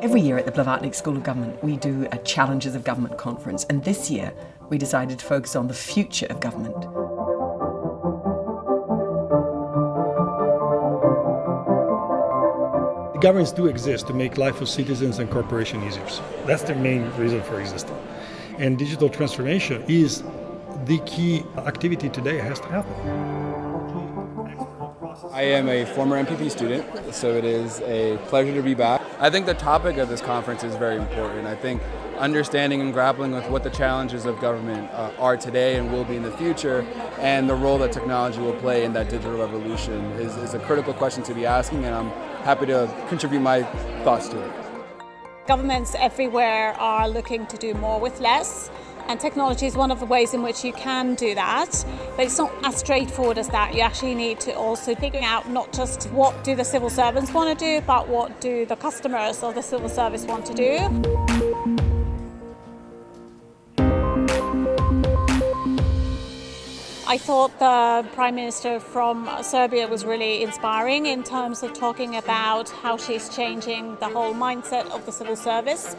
Every year at the Blavatnik School of Government, we do a Challenges of Government conference, and this year we decided to focus on the future of government. Governments do exist to make life of citizens and corporations easier. That's the main reason for existing. And digital transformation is the key activity today. It has to happen. I am a former MPP student, so it is a pleasure to be back. I think the topic of this conference is very important. I think understanding and grappling with what the challenges of government are today and will be in the future, and the role that technology will play in that digital revolution is a critical question to be asking, and I'm happy to contribute my thoughts to it. Governments everywhere are looking to do more with less, and technology is one of the ways in which you can do that, but it's not as straightforward as that. You actually need to also figure out not just what do the civil servants want to do, but what do the customers of the civil service want to do. I thought the Prime Minister from Serbia was really inspiring in terms of talking about how she's changing the whole mindset of the civil service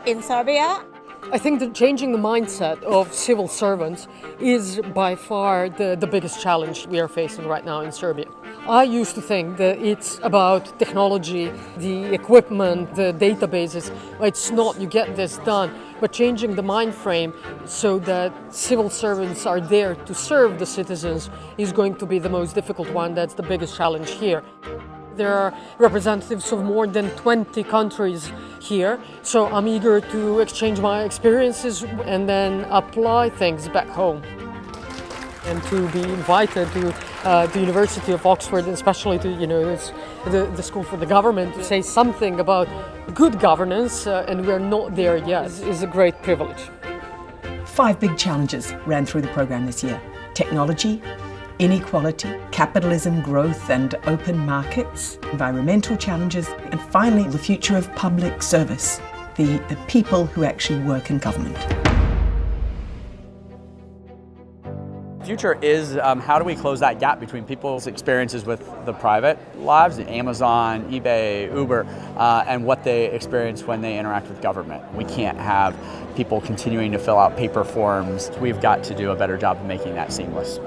in Serbia. I think that changing the mindset of civil servants is by far the biggest challenge we are facing right now in Serbia. I used to think that it's about technology, the equipment, the databases. It's not, you get this done, but changing the mind frame so that civil servants are there to serve the citizens is going to be the most difficult one. That's the biggest challenge here. There are representatives of more than 20 countries here, so I'm eager to exchange my experiences and then apply things back home. And to be invited to the University of Oxford, especially to the School for the Government, to say something about good governance, and we're not there yet, is a great privilege. 5 big challenges ran through the programme this year: technology, inequality, capitalism, growth and open markets, environmental challenges, and finally the future of public service, the people who actually work in government. Future is how do we close that gap between people's experiences with the private lives, Amazon, eBay, Uber, and what they experience when they interact with government. We can't have people continuing to fill out paper forms. We've got to do a better job of making that seamless.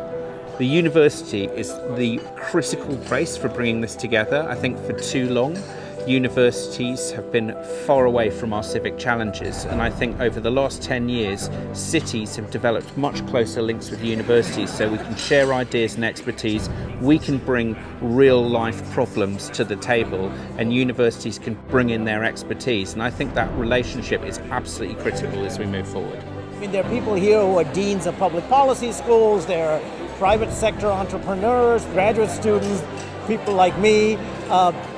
The university is the critical place for bringing this together. I think for too long, universities have been far away from our civic challenges, and I think over the last 10 years, cities have developed much closer links with universities so we can share ideas and expertise, we can bring real life problems to the table, and universities can bring in their expertise, and I think that relationship is absolutely critical as we move forward. I mean, there are people here who are deans of public policy schools, there are private sector entrepreneurs, graduate students, people like me,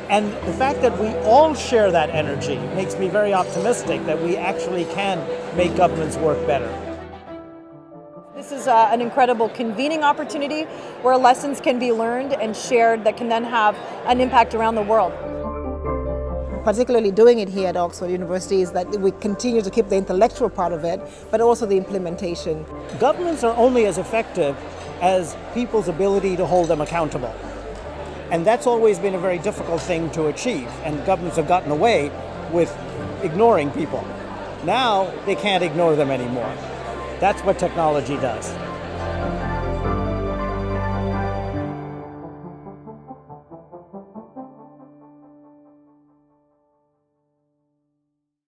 and the fact that we all share that energy makes me very optimistic that we actually can make governments work better. This is an incredible convening opportunity where lessons can be learned and shared that can then have an impact around the world. Particularly doing it here at Oxford University is that we continue to keep the intellectual part of it, but also the implementation. Governments are only as effective as people's ability to hold them accountable. And that's always been a very difficult thing to achieve, and governments have gotten away with ignoring people. Now they can't ignore them anymore. That's what technology does.